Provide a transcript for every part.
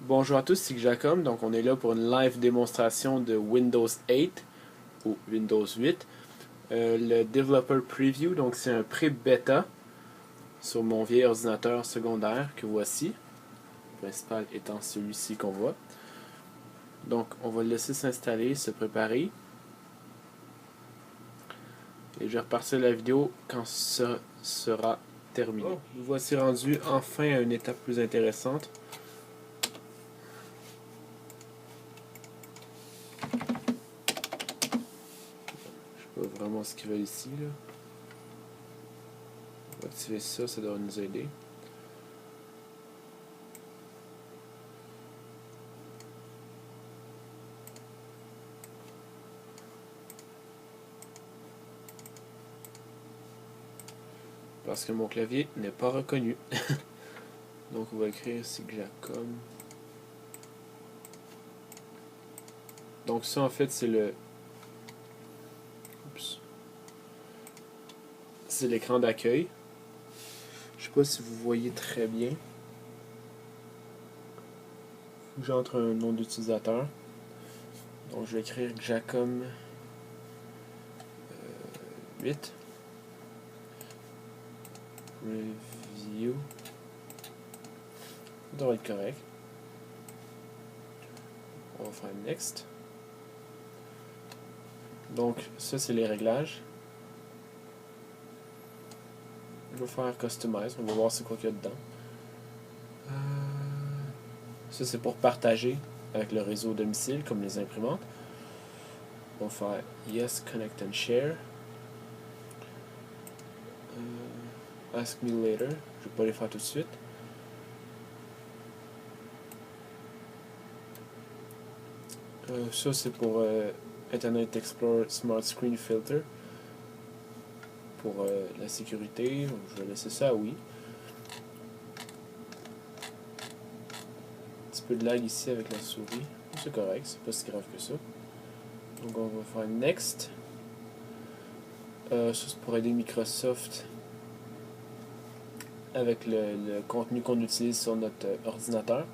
Bonjour à tous, c'est Jacob. Donc, on est là pour une live démonstration de Windows 8 ou Windows 8. Le Developer Preview, donc c'est un pré-bêta sur mon vieil ordinateur secondaire que voici. Le principal étant celui-ci qu'on voit. Donc, on va le laisser s'installer, se préparer. Et je vais repartir la vidéo quand ça sera terminé. Oh, nous voici rendus enfin à une étape plus intéressante. Je sais pas vraiment ce qu'ils veulent ici, là. On va activer ça, ça doit nous aider. Parce que mon clavier n'est pas reconnu. Donc on va écrire Siglacom. Donc ça en fait c'est le... Oups. C'est l'écran d'accueil. Je sais pas si vous voyez très bien. J'entre un nom d'utilisateur. Donc je vais écrire Jacom 8. Review. Ça devrait être correct. On va faire Next. Donc ça c'est les réglages. Je vais faire Customize. On va voir c'est quoi qu'il y a dedans. Ça c'est pour partager avec le réseau domicile comme les imprimantes. On va faire Yes, Connect and Share. Ask me later. Je vais pas les faire tout de suite. Ça c'est pour Internet Explorer Smart Screen Filter. Pour la sécurité, je vais laisser ça à oui. Un petit peu de lag ici avec la souris. C'est correct, c'est pas si grave que ça. Donc on va faire Next. Ça c'est pour aider Microsoft avec le contenu qu'on utilise sur notre ordinateur.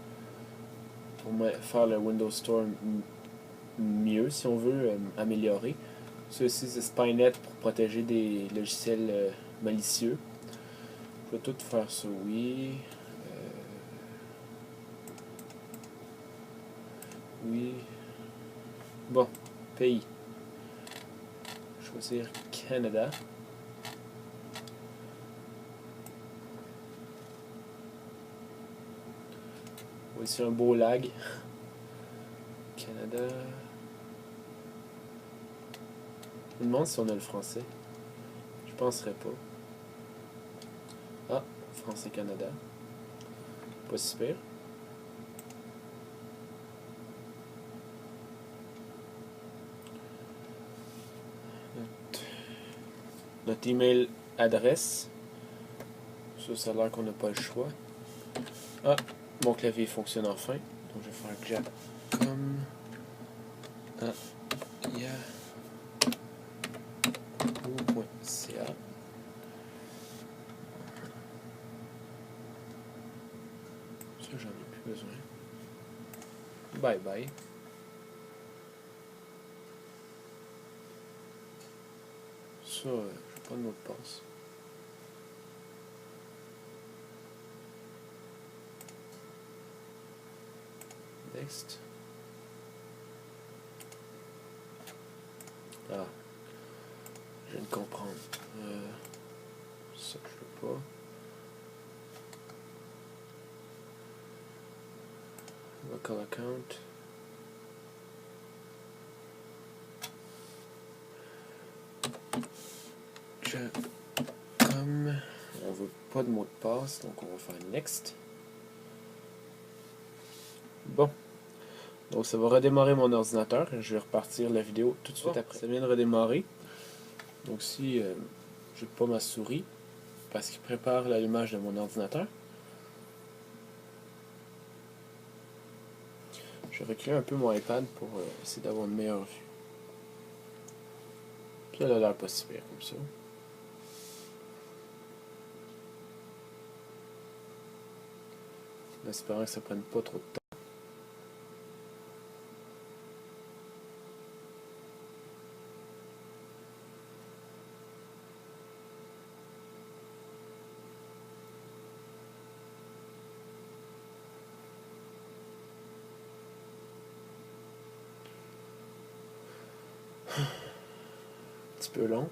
Pour faire le Windows Store mieux si on veut, améliorer. Ceci c'est Spynet pour protéger des logiciels malicieux. Je vais tout faire ça oui. Oui. Bon, pays. Choisir Canada. Voici un beau lag. Canada. Je me demande si on a le français. Je penserais pas. Ah, France et Canada. Pas si pire. Notre email adresse. Ça a l'air qu'on n'a pas le choix. Ah, mon clavier fonctionne enfin. Donc je vais faire Jacom. Ah, yahoo.ca. Ça, j'en ai plus besoin. Bye bye. Ça, je n'ai pas de mot de passe. Next. Ah. Je viens de comprendre. Ça, je veux pas. Local account. Comme on veut pas de mot de passe, donc on va faire Next. Bon. Donc ça va redémarrer mon ordinateur. Je vais repartir la vidéo tout de suite après. Ça vient de redémarrer. Donc si j'ai pas ma souris, parce qu'il prépare l'allumage de mon ordinateur. Je vais reculer un peu mon iPad pour essayer d'avoir une meilleure vue. Puis elle a l'air pas si pire comme ça. En espérant que ça prenne pas trop de temps. Un petit peu long.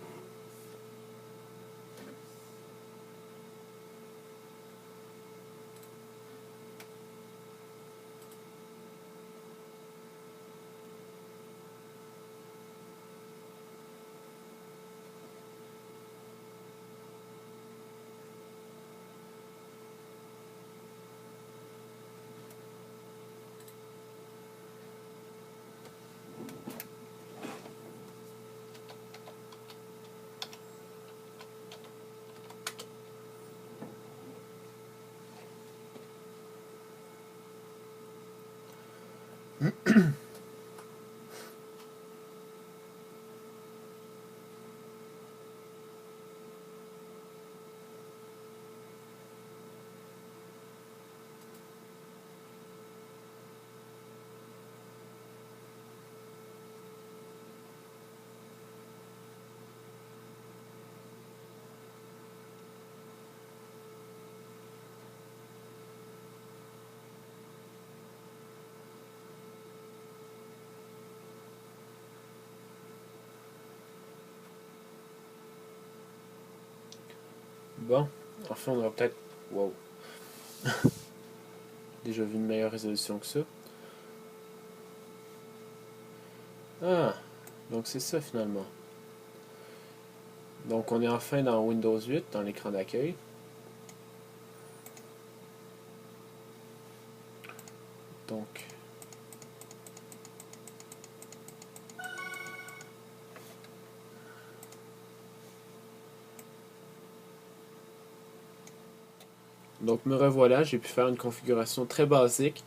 Bon, enfin on aura peut-être... Wow. Déjà vu une meilleure résolution que ça. Ah, donc c'est ça finalement. Donc on est enfin dans Windows 8, dans l'écran d'accueil. Donc, me revoilà, j'ai pu faire une configuration très basique,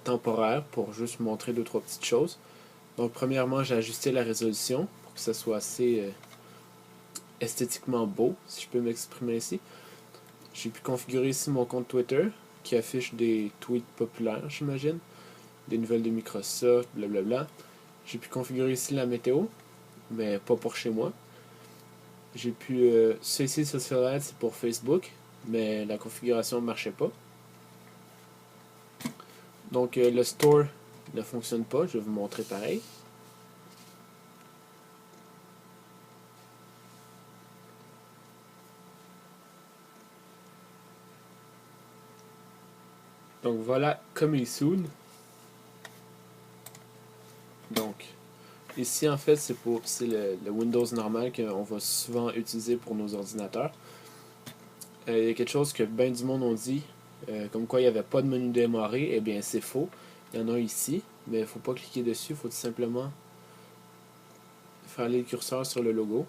temporaire, pour juste montrer deux trois petites choses. Donc premièrement, j'ai ajusté la résolution pour que ça soit assez esthétiquement beau, si je peux m'exprimer ici. J'ai pu configurer ici mon compte Twitter, qui affiche des tweets populaires, j'imagine, des nouvelles de Microsoft, blablabla. J'ai pu configurer ici la météo, mais pas pour chez moi. J'ai pu... ceci, Social Ads, c'est pour Facebook, mais la configuration ne marchait pas. Donc le store ne fonctionne pas, je vais vous montrer pareil. Donc voilà Coming Soon. Donc ici en fait c'est le Windows normal qu'on va souvent utiliser pour nos ordinateurs. Il y a quelque chose que bien du monde ont dit, comme quoi il n'y avait pas de menu démarrer. Eh bien c'est faux. Il y en a ici, mais il ne faut pas cliquer dessus, il faut tout simplement faire aller le curseur sur le logo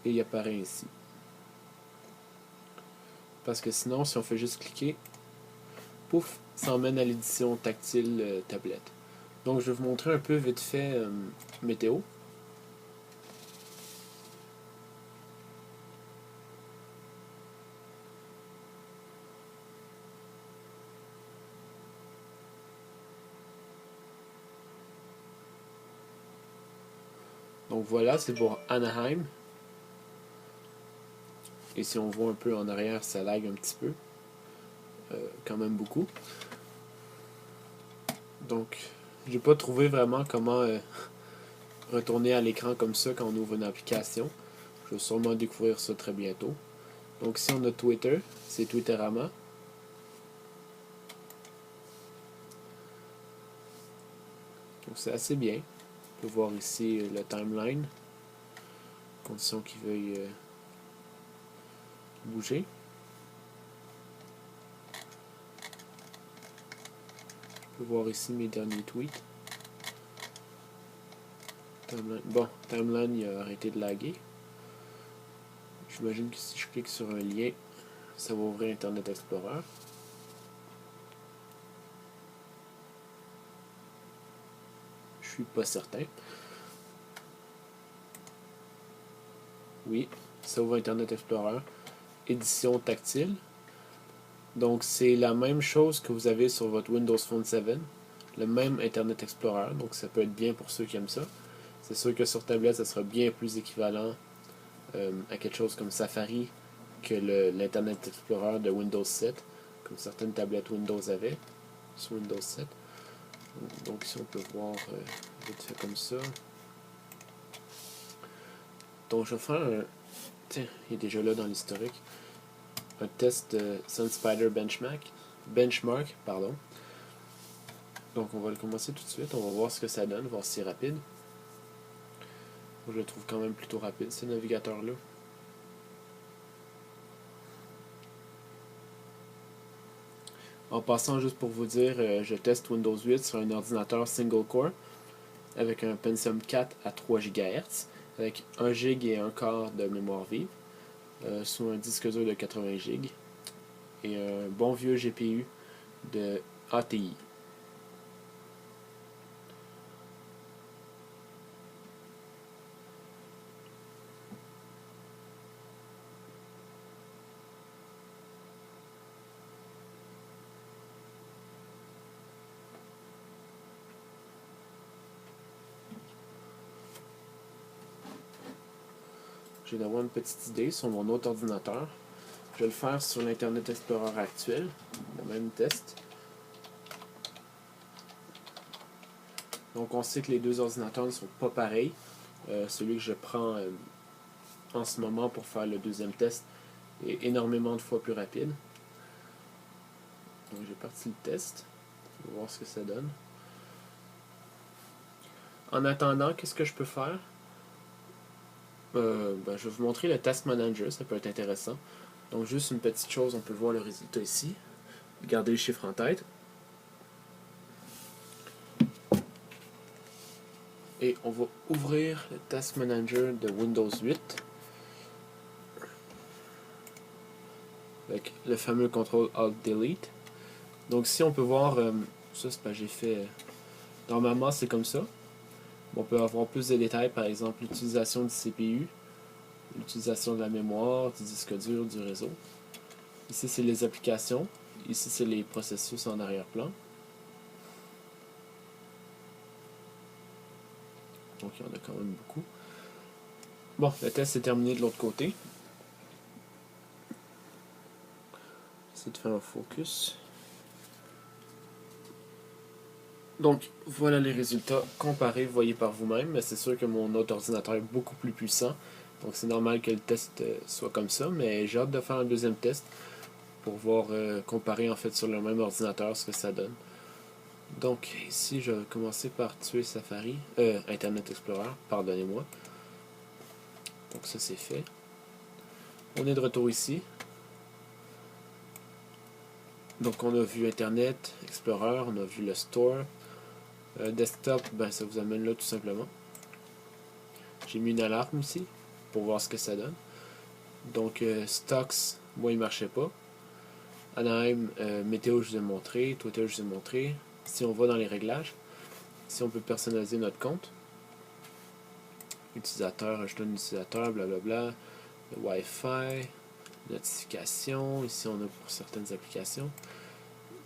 et il apparaît ici. Parce que sinon, si on fait juste cliquer, pouf, ça emmène à l'édition tactile tablette. Donc je vais vous montrer un peu vite fait météo. Donc voilà, c'est pour Anaheim. Et si on voit un peu en arrière, ça lag un petit peu. Quand même beaucoup. Donc, j'ai pas trouvé vraiment comment retourner à l'écran comme ça quand on ouvre une application. Je vais sûrement découvrir ça très bientôt. Donc ici on a Twitter, c'est Twitterama. Donc c'est assez bien. On peut voir ici le timeline. Condition qu'il veuille bouger. Je peux voir ici mes derniers tweets. Timeline. Bon, timeline il a arrêté de laguer. J'imagine que si je clique sur un lien, ça va ouvrir Internet Explorer. Je suis pas certain. Oui, ça ouvre Internet Explorer. Édition tactile. Donc c'est la même chose que vous avez sur votre Windows Phone 7. Le même Internet Explorer. Donc ça peut être bien pour ceux qui aiment ça. C'est sûr que sur tablette, ça sera bien plus équivalent à quelque chose comme Safari que l'Internet Explorer de Windows 7, comme certaines tablettes Windows avaient sur Windows 7. Donc ici on peut voir vite fait comme ça. Donc je vais faire un... Tiens, il est déjà là dans l'historique. Un test de SunSpider Benchmark, pardon. Donc on va le commencer tout de suite. On va voir ce que ça donne, voir si c'est rapide. Moi, je le trouve quand même plutôt rapide, ce navigateur-là. En passant, juste pour vous dire, je teste Windows 8 sur un ordinateur single core avec un Pentium 4 à 3 GHz, avec 1 GB et un quart de mémoire vive, sous un disque dur de 80 GB, et un bon vieux GPU de ATI. J'ai d'avoir une petite idée sur mon autre ordinateur. Je vais le faire sur l'Internet Explorer actuel, le même test. Donc on sait que les deux ordinateurs ne sont pas pareils. Celui que je prends en ce moment pour faire le deuxième test est énormément de fois plus rapide. Donc j'ai parti le test. On va voir ce que ça donne. En attendant, qu'est-ce que je peux faire? Je vais vous montrer le Task Manager, ça peut être intéressant. Donc juste une petite chose, on peut voir le résultat ici. Gardez le chiffre en tête. Et on va ouvrir le Task Manager de Windows 8 avec le fameux CTRL Alt Delete. Donc ici on peut voir, ça c'est pas j'ai fait, normalement c'est comme ça. On peut avoir plus de détails, par exemple l'utilisation du CPU, l'utilisation de la mémoire, du disque dur, du réseau. Ici c'est les applications, ici c'est les processus en arrière-plan. Donc il y en a quand même beaucoup. Bon, le test est terminé de l'autre côté. J'essaie de faire un focus. Donc, voilà les résultats comparés, voyez par vous-même, mais c'est sûr que mon autre ordinateur est beaucoup plus puissant, donc c'est normal que le test soit comme ça, mais j'ai hâte de faire un deuxième test pour voir, comparer en fait sur le même ordinateur ce que ça donne. Donc, ici, je vais commencer par tuer Safari, Internet Explorer, pardonnez-moi. Donc ça c'est fait. On est de retour ici. Donc on a vu Internet Explorer, on a vu le Store. Desktop, ben ça vous amène là tout simplement. J'ai mis une alarme aussi pour voir ce que ça donne. Donc Stocks, moi il marchait pas. Anaheim, météo je vous ai montré, Twitter je vous ai montré. Si on va dans les réglages, si on peut personnaliser notre compte, utilisateur, ajouter un utilisateur, blablabla, le Wi-Fi, notification, ici on a pour certaines applications.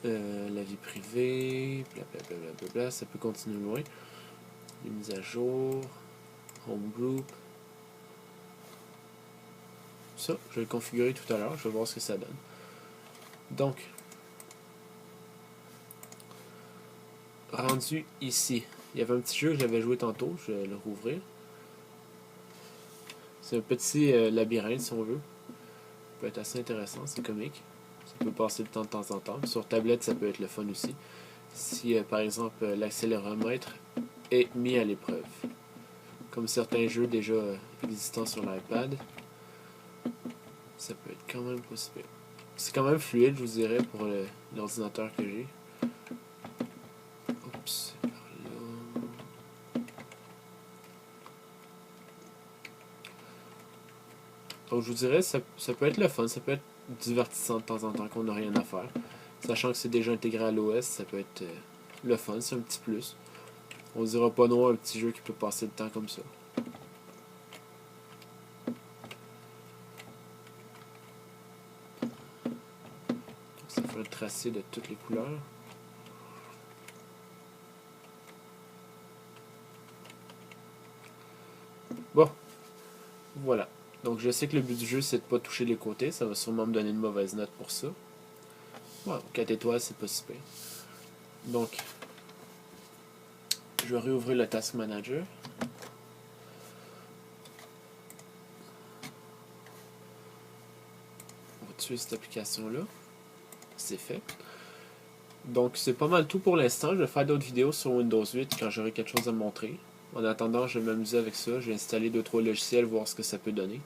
La vie privée, blablabla, ça peut continuer loin. Les mises à jour, home group. Ça, je vais le configurer tout à l'heure, je vais voir ce que ça donne. Donc, rendu ici, il y avait un petit jeu que j'avais joué tantôt, je vais le rouvrir. C'est un petit labyrinthe si on veut. Ça peut être assez intéressant, c'est comique. Ça peut passer le temps de temps en temps. Sur tablette, ça peut être le fun aussi. Si par exemple l'accéléromètre est mis à l'épreuve. Comme certains jeux déjà existants sur l'iPad, ça peut être quand même possible. C'est quand même fluide, je vous dirais, pour l'ordinateur que j'ai. Oups, par là. Donc je vous dirais, ça peut être le fun, ça peut être divertissant de temps en temps qu'on n'a rien à faire. Sachant que c'est déjà intégré à l'OS, ça peut être le fun, c'est un petit plus. On dira pas non à un petit jeu qui peut passer le temps comme ça. Donc ça fait un tracé de toutes les couleurs. Bon, voilà. Donc je sais que le but du jeu c'est de pas toucher les côtés, ça va sûrement me donner une mauvaise note pour ça. Bon, 4 étoiles c'est pas super. Donc, je vais réouvrir le Task Manager. tuer cette application-là. C'est fait. Donc c'est pas mal tout pour l'instant. Je vais faire d'autres vidéos sur Windows 8 quand j'aurai quelque chose à montrer. En attendant, je vais m'amuser avec ça. Je vais installer 2-3 logiciels, voir ce que ça peut donner.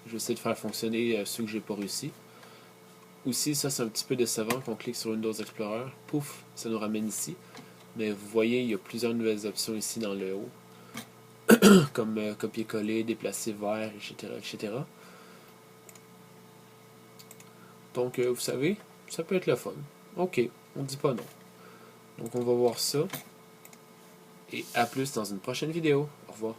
Je vais essayer de faire fonctionner ceux que j'ai pas réussi. Aussi, ça c'est un petit peu décevant qu'on clique sur Windows Explorer. Pouf, ça nous ramène ici. Mais vous voyez, il y a plusieurs nouvelles options ici dans le haut. Comme copier-coller, déplacer vers, etc., etc. Donc, vous savez, ça peut être le fun. Ok, on dit pas non. Donc, on va voir ça. Et à plus dans une prochaine vidéo. Au revoir.